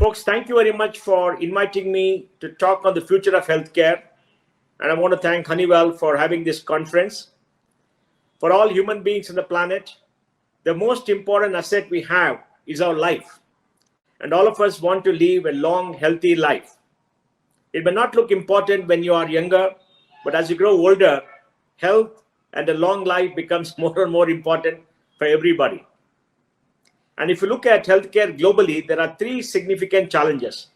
Folks, thank you very much for inviting me to talk on the future of healthcare. And I want to thank Honeywell for having this conference. For all human beings on the planet, the most important asset we have is our life. And all of us want to live a long, healthy life. It may not look important when you are younger, but as you grow older, health and a long life becomes more and more important for everybody. And if you look at healthcare globally, there are three significant challenges.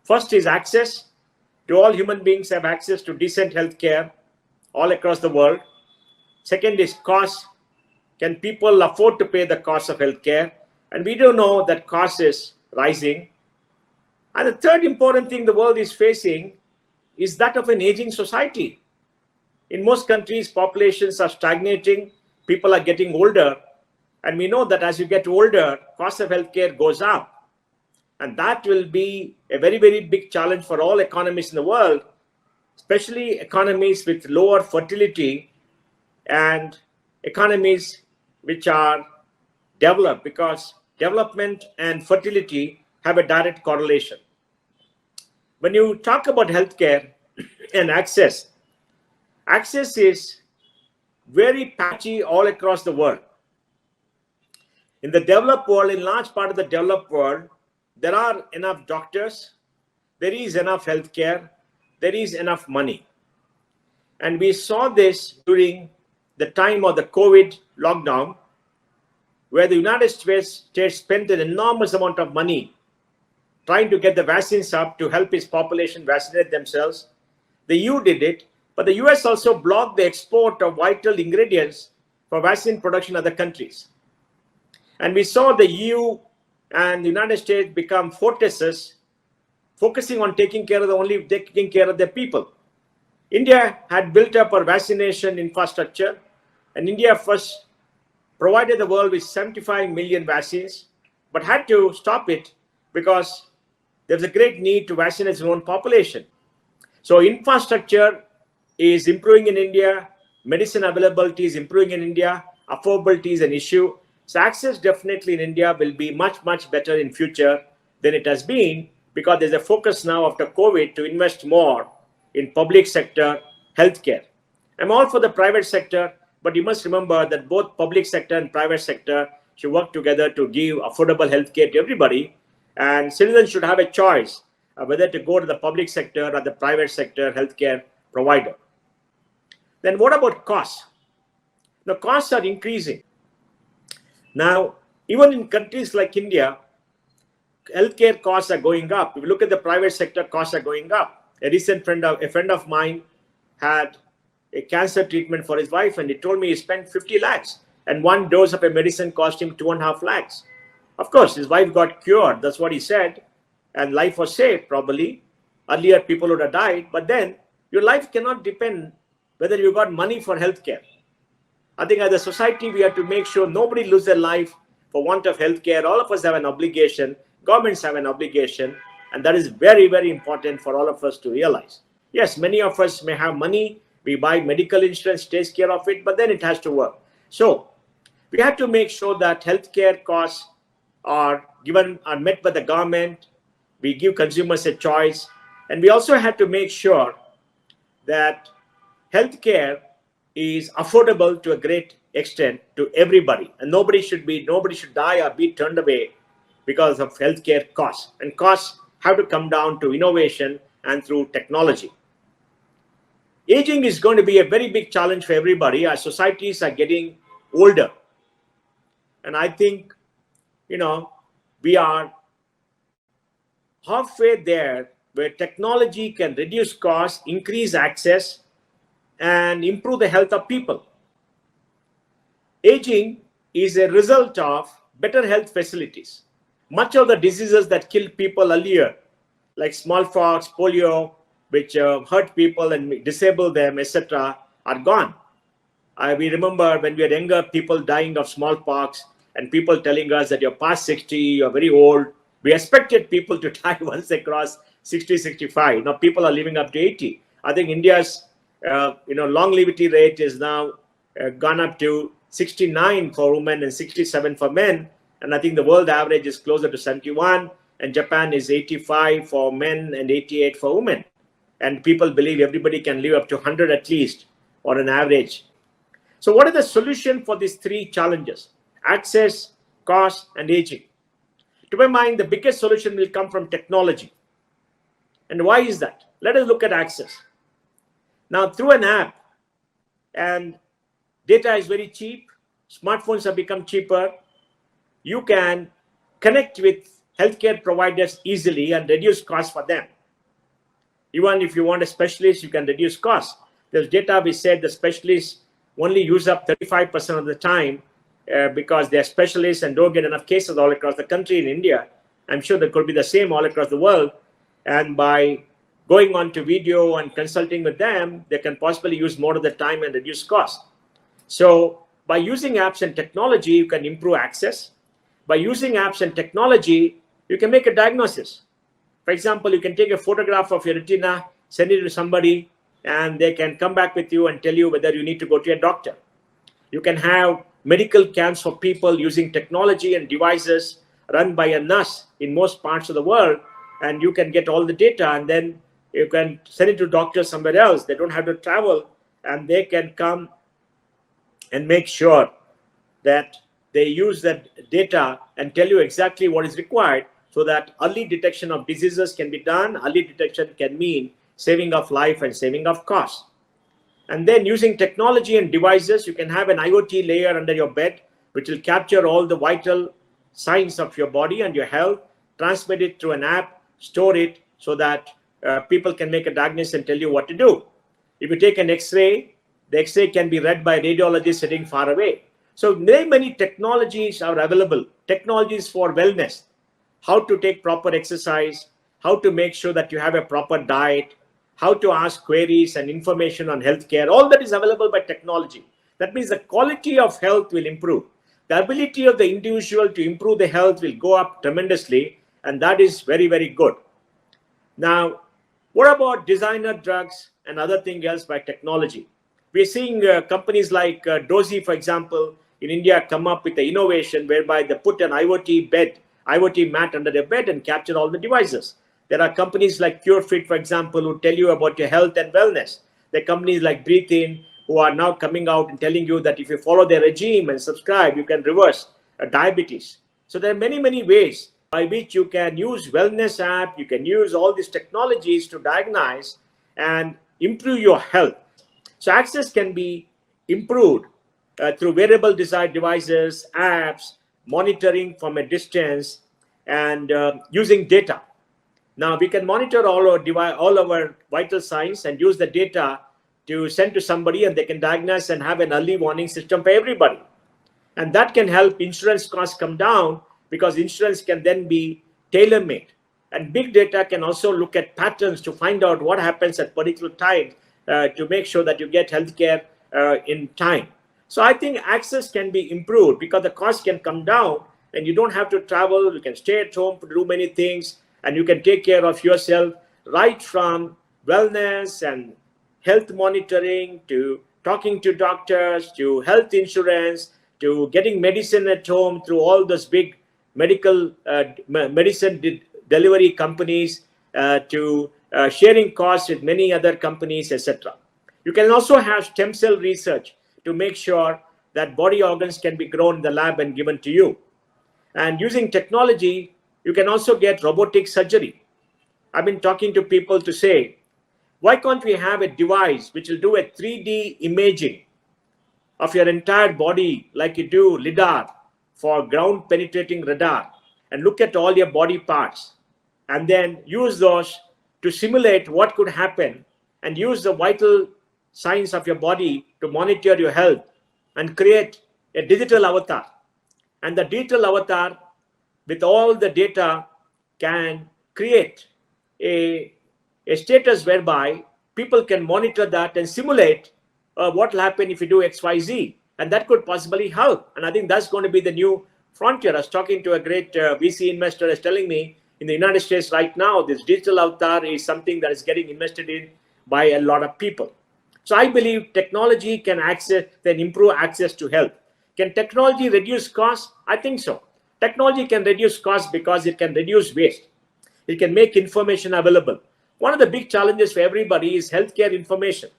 First is access. Do all human beings have access to decent healthcare all across the world? Second is cost. Can people afford to pay the cost of healthcare? And we do know that cost is rising. And the third important thing the world is facing is that of an aging society. In most countries, populations are stagnating. People are getting older. And we know that as you get older, cost of healthcare goes up. And that will be a very, very big challenge for all economies in the world, especially economies with lower fertility and economies which are developed, because development and fertility have a direct correlation. When you talk about healthcare and access is very patchy all across the world. In the developed world, in large part of the developed world, there are enough doctors, there is enough healthcare, there is enough money. And we saw this during the time of the COVID lockdown, where the United States spent an enormous amount of money trying to get the vaccines up to help its population vaccinate themselves. The EU did it, but the US also blocked the export of vital ingredients for vaccine production in other countries. And we saw the EU and the United States become fortresses, focusing on taking care of their people. India had built up our vaccination infrastructure, and India first provided the world with 75 million vaccines, but had to stop it because there's a great need to vaccinate its own population. So infrastructure is improving in India, medicine availability is improving in India, affordability is an issue. So access definitely in India will be much, much better in future than it has been, because there's a focus now after COVID to invest more in public sector healthcare. I'm all for the private sector, but you must remember that both public sector and private sector should work together to give affordable healthcare to everybody. And citizens should have a choice whether to go to the public sector or the private sector healthcare provider. Then what about costs? The costs are increasing. Now, even in countries like India, healthcare costs are going up. If you look at the private sector, costs are going up. A recent friend of mine had a cancer treatment for his wife, and he told me he spent 50 lakhs, and one dose of a medicine cost him 2.5 lakhs. Of course, his wife got cured. That's what he said, and life was saved probably. Earlier, people would have died, but then your life cannot depend whether you got money for healthcare. I think as a society, we have to make sure nobody loses their life for want of healthcare. All of us have an obligation. Governments have an obligation. And that is very, very important for all of us to realize. Yes, many of us may have money. We buy medical insurance, takes care of it, but then it has to work. So we have to make sure that healthcare costs are met by the government. We give consumers a choice. And we also have to make sure that healthcare is affordable to a great extent to everybody, and nobody should die or be turned away because of healthcare costs. And costs have to come down to innovation and through technology. Aging is going to be a very big challenge for everybody as societies are getting older. And I think, we are halfway there, where technology can reduce costs, increase access, and improve the health of people. Aging is a result of better health facilities. Much of the diseases that killed people earlier, like smallpox, polio, which hurt people and disable them, etc., are gone. We remember when we were younger, people dying of smallpox and people telling us that you're past 60, you're very old. We expected people to die once they cross 60, 65. Now people are living up to 80. I think India's longevity rate is now gone up to 69 for women and 67 for men. And I think the world average is closer to 71. and Japan is 85 for men and 88 for women. And people believe everybody can live up to 100 at least, or an average. So what is the solution for these three challenges? Access, cost, and aging. To my mind, the biggest solution will come from technology. And why is that? Let us look at access. Now, through an app, and data is very cheap, smartphones have become cheaper, you can connect with healthcare providers easily and reduce costs for them. Even if you want a specialist, you can reduce costs. There's data which said the specialists only use up 35% of the time because they're specialists and don't get enough cases all across the country. In India, I'm sure that could be the same all across the world. And by going on to video and consulting with them, they can possibly use more of the time and reduce costs. So by using apps and technology, you can improve access. By using apps and technology, you can make a diagnosis. For example, you can take a photograph of your retina, send it to somebody, and they can come back with you and tell you whether you need to go to a doctor. You can have medical camps for people using technology and devices run by a nurse in most parts of the world, and you can get all the data, and then you can send it to doctors somewhere else. They don't have to travel, and they can come and make sure that they use that data and tell you exactly what is required, so that early detection of diseases can be done. Early detection can mean saving of life and saving of cost. And then using technology and devices, you can have an IoT layer under your bed, which will capture all the vital signs of your body and your health, transmit it through an app, store it so that people can make a diagnosis and tell you what to do. If you take an X-ray, the X-ray can be read by a radiologist sitting far away. So many technologies are available. Technologies for wellness, how to take proper exercise, how to make sure that you have a proper diet, how to ask queries and information on healthcare. All that is available by technology. That means the quality of health will improve. The ability of the individual to improve the health will go up tremendously, and that is very, very good. Now, what about designer drugs and other things else by technology? We're seeing companies like Dozy, for example, in India come up with the innovation whereby they put an IoT mat under their bed and capture all the devices. There are companies like CureFit, for example, who tell you about your health and wellness. There are companies like Breathe In who are now coming out and telling you that if you follow their regime and subscribe, you can reverse diabetes. So there are many, many ways by which you can use wellness app, you can use all these technologies to diagnose and improve your health. So access can be improved through wearable devices, apps, monitoring from a distance, and using data. Now we can monitor all our vital signs and use the data to send to somebody, and they can diagnose and have an early warning system for everybody. And that can help insurance costs come down, because insurance can then be tailor-made. And big data can also look at patterns to find out what happens at particular times to make sure that you get healthcare in time. So I think access can be improved because the cost can come down and you don't have to travel. You can stay at home to do many things, and you can take care of yourself, right from wellness and health monitoring to talking to doctors to health insurance to getting medicine at home through all those big medical medicine delivery companies to sharing costs with many other companies, etc. You can also have stem cell research to make sure that body organs can be grown in the lab and given to you. And using technology, you can also get robotic surgery. I've been talking to people to say, why can't we have a device which will do a 3D imaging of your entire body like you do LIDAR for ground penetrating radar, and look at all your body parts and then use those to simulate what could happen and use the vital signs of your body to monitor your health and create a digital avatar. And the digital avatar with all the data can create a status whereby people can monitor that and simulate what will happen if you do XYZ. And that could possibly help. And I think that's going to be the new frontier. I was talking to a great VC investor is telling me in the United States right now, this digital avatar is something that is getting invested in by a lot of people. So I believe technology can improve access to health. Can technology reduce costs? I think so. Technology can reduce costs because it can reduce waste. It can make information available. One of the big challenges for everybody is healthcare information.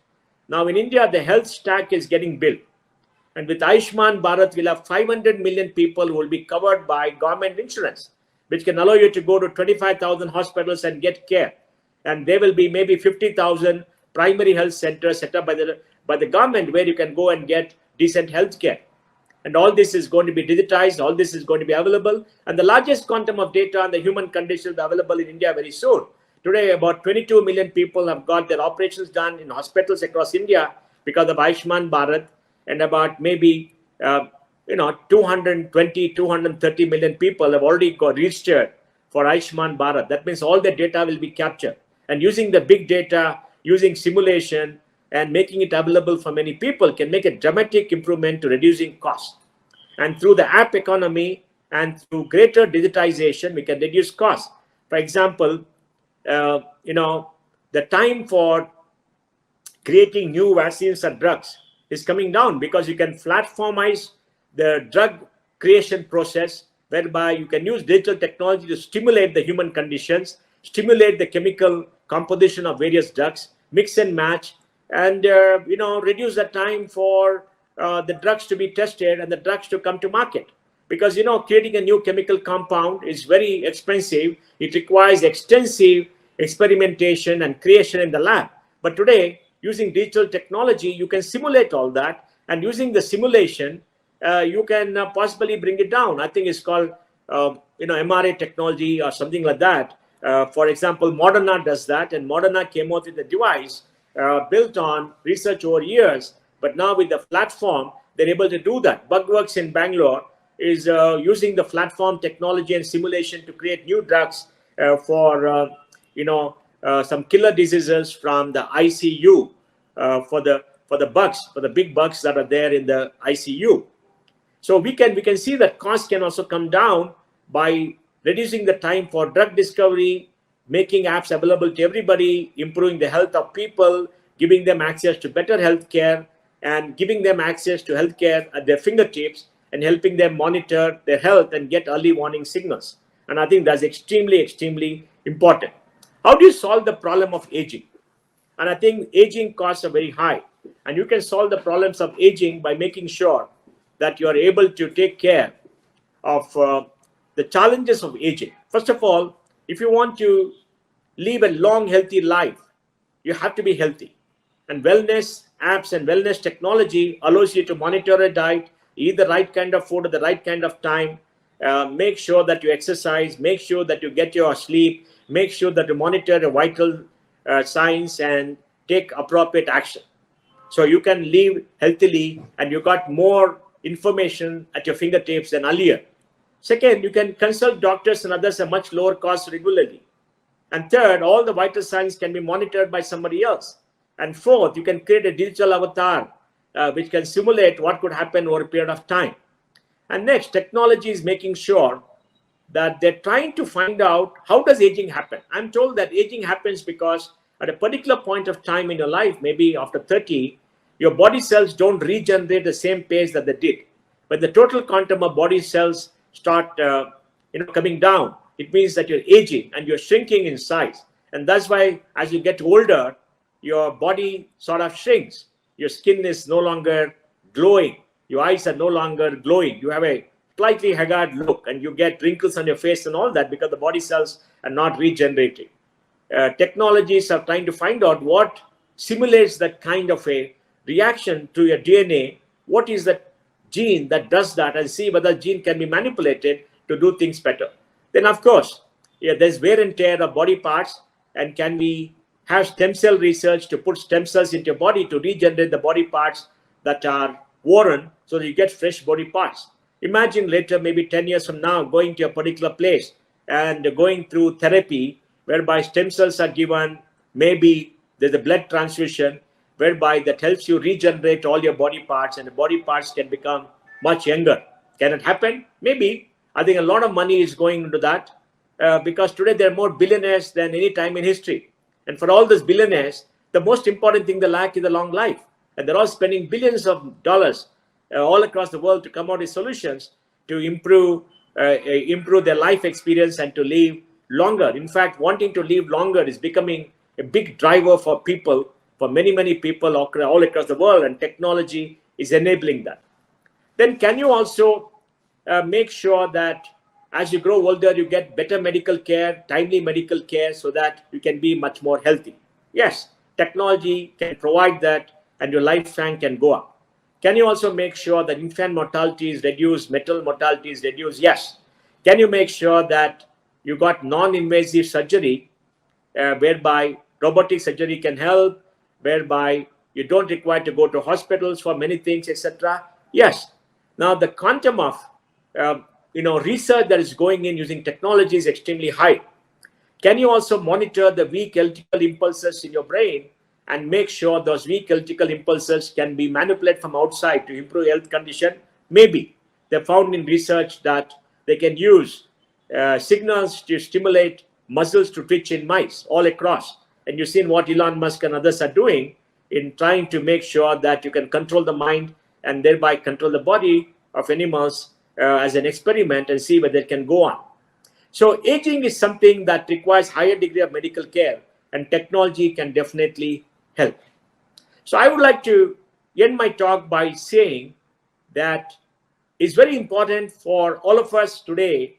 Now in India, the health stack is getting built. And with Ayushman Bharat, we'll have 500 million people who will be covered by government insurance, which can allow you to go to 25,000 hospitals and get care. And there will be maybe 50,000 primary health centers set up by the government where you can go and get decent health care. And all this is going to be digitized. All this is going to be available. And the largest quantum of data on the human condition will be available in India very soon. Today, about 22 million people have got their operations done in hospitals across India because of Ayushman Bharat. And about maybe 220, 230 million people have already got registered for Ayushman Bharat. That means all the data will be captured. And using the big data, using simulation, and making it available for many people can make a dramatic improvement to reducing costs. And through the app economy and through greater digitization, we can reduce costs. For example, the time for creating new vaccines or drugs is coming down because you can platformize the drug creation process, whereby you can use digital technology to stimulate the human conditions, stimulate the chemical composition of various drugs, mix and match, and reduce the time for the drugs to be tested and the drugs to come to market. Because creating a new chemical compound is very expensive. It requires extensive experimentation and creation in the lab. But today, using digital technology, you can simulate all that, and using the simulation, you can possibly bring it down. I think it's called mRNA technology or something like that. For example, Moderna does that, and Moderna came out with a device built on research over years. But now with the platform, they're able to do that. Bugworks in Bangalore is using the platform technology and simulation to create new drugs for some killer diseases from the ICU for the bugs, for the big bugs that are there in the ICU. So we can see that cost can also come down by reducing the time for drug discovery, making apps available to everybody, improving the health of people, giving them access to better health care, and giving them access to health care at their fingertips, and helping them monitor their health and get early warning signals. And I think that's extremely, extremely important. How do you solve the problem of aging? And I think aging costs are very high. And you can solve the problems of aging by making sure that you are able to take care of the challenges of aging. First of all, if you want to live a long, healthy life, you have to be healthy. And wellness apps and wellness technology allows you to monitor a diet, eat the right kind of food at the right kind of time, make sure that you exercise, make sure that you get your sleep, make sure that you monitor the vital signs and take appropriate action. So you can live healthily and you got more information at your fingertips than earlier. Second, you can consult doctors and others at much lower cost regularly. And third, all the vital signs can be monitored by somebody else. And fourth, you can create a digital avatar which can simulate what could happen over a period of time. And next, technology is making sure that they're trying to find out how does aging happen. I'm told that aging happens because at a particular point of time in your life, maybe after 30, your body cells don't regenerate the same pace that they did. When the total quantum of body cells start coming down, it means that you're aging and you're shrinking in size. And that's why as you get older, your body sort of shrinks. Your skin is no longer glowing. Your eyes are no longer glowing. You have a slightly haggard look and you get wrinkles on your face and all that because the body cells are not regenerating. Technologies are trying to find out what simulates that kind of a reaction to your DNA. What is the gene that does that, and see whether gene can be manipulated to do things better. Then, of course, there's wear and tear of body parts, and can we have stem cell research to put stem cells into your body to regenerate the body parts that are worn so that you get fresh body parts. Imagine later, maybe 10 years from now, going to a particular place and going through therapy whereby stem cells are given, maybe there's a blood transfusion whereby that helps you regenerate all your body parts and the body parts can become much younger. Can it happen? Maybe. I think a lot of money is going into that because today there are more billionaires than any time in history. And for all those billionaires, the most important thing they lack is a long life. And they're all spending billions of dollars all across the world to come out with solutions to improve their life experience and to live longer. In fact, wanting to live longer is becoming a big driver for people, for many, many people all across the world, and technology is enabling that. Then can you also make sure that as you grow older, you get better medical care, timely medical care, so that you can be much more healthy? Yes, technology can provide that, and your lifespan can go up. Can you also make sure that infant mortality is reduced, maternal mortality is reduced? Yes. Can you make sure that you got non-invasive surgery, whereby robotic surgery can help, whereby you don't require to go to hospitals for many things, etc.? Yes. Now the quantum of research that is going in using technology is extremely high. Can you also monitor the weak electrical impulses in your brain and make sure those weak electrical impulses can be manipulated from outside to improve health condition? Maybe. They found in research that they can use signals to stimulate muscles to twitch in mice all across. And you've seen what Elon Musk and others are doing in trying to make sure that you can control the mind and thereby control the body of animals as an experiment and see whether it can go on. So aging is something that requires higher degree of medical care, and technology can definitely help. So I would like to end my talk by saying that it's very important for all of us today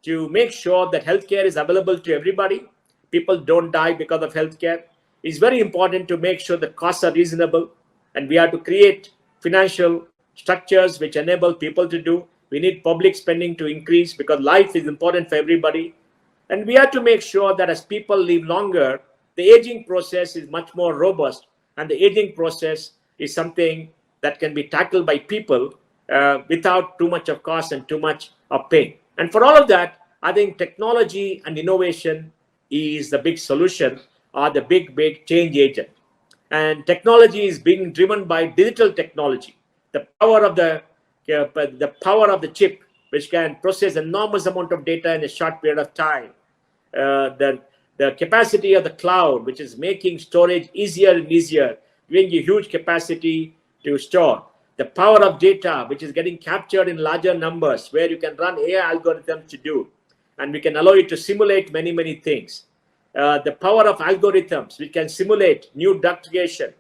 to make sure that healthcare is available to everybody. People don't die because of healthcare. It's very important to make sure the costs are reasonable, and we have to create financial structures which enable people to do. We need public spending to increase because life is important for everybody. And we have to make sure that as people live longer, the aging process is much more robust, and the aging process is something that can be tackled by people without too much of cost and too much of pain. And for all of that, I think technology and innovation is the big solution, or the big change agent. And technology is being driven by digital technology, the power of the chip, which can process enormous amount of data in a short period of time. The capacity of the cloud, which is making storage easier and easier, giving you huge capacity to store. The power of data, which is getting captured in larger numbers, where you can run AI algorithms to do, and we can allow you to simulate many, many things. The power of algorithms, which can simulate new drug creation,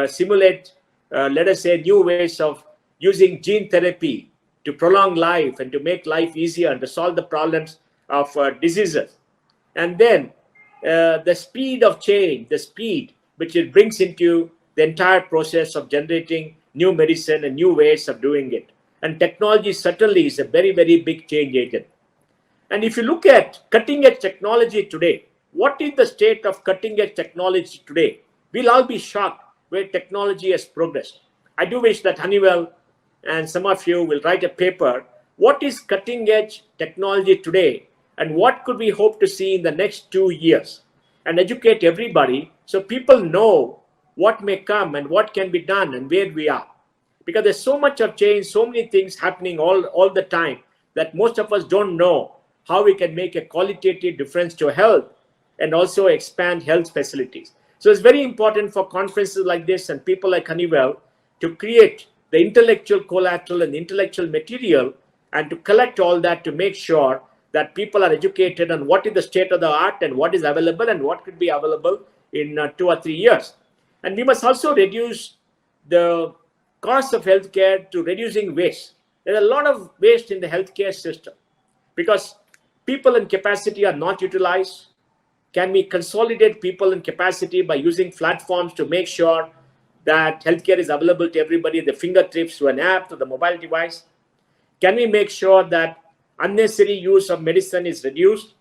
simulate, let us say, new ways of using gene therapy to prolong life and to make life easier and to solve the problems of diseases. And then the speed of change, the speed which it brings into the entire process of generating new medicine and new ways of doing it. And technology certainly is a very, very big change agent. And if you look at cutting edge technology today, what is the state of cutting edge technology today? We'll all be shocked where technology has progressed. I do wish that Honeywell and some of you will write a paper. What is cutting edge technology today, and what could we hope to see in the next 2 years? And educate everybody so people know what may come and what can be done and where we are. Because there's so much of change, so many things happening all the time that most of us don't know how we can make a qualitative difference to health and also expand health facilities. So it's very important for conferences like this and people like Honeywell to create the intellectual collateral and intellectual material and to collect all that to make sure that people are educated on what is the state of the art and what is available and what could be available in 2 or 3 years. And we must also reduce the cost of healthcare to reducing waste. There's a lot of waste in the healthcare system because people and capacity are not utilized. Can we consolidate people and capacity by using platforms to make sure that healthcare is available to everybody at the fingertips through an app, to the mobile device? Can we make sure that unnecessary use of medicine is reduced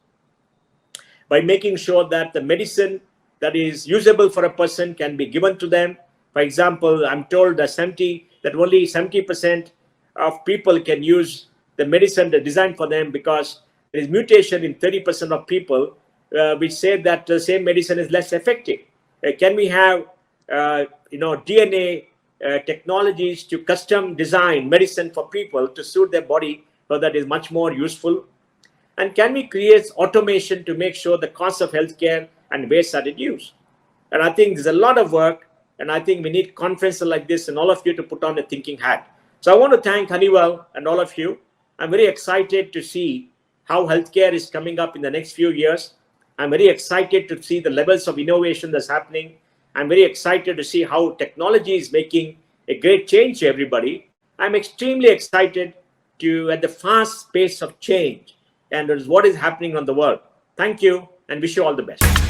by making sure that the medicine that is usable for a person can be given to them? For example, I'm told that only 70% of people can use the medicine that's designed for them because there is mutation in 30% of people, which say that the same medicine is less effective. Can we have DNA technologies to custom design medicine for people to suit their body so that is much more useful? And can we create automation to make sure the cost of healthcare and waste are reduced? And I think there's a lot of work, and I think we need conferences like this and all of you to put on a thinking hat. So I want to thank Honeywell and all of you. I'm very excited to see how healthcare is coming up in the next few years. I'm very excited to see the levels of innovation that's happening. I'm very excited to see how technology is making a great change to everybody. I'm extremely excited to at the fast pace of change and what is happening on the world. Thank you and wish you all the best.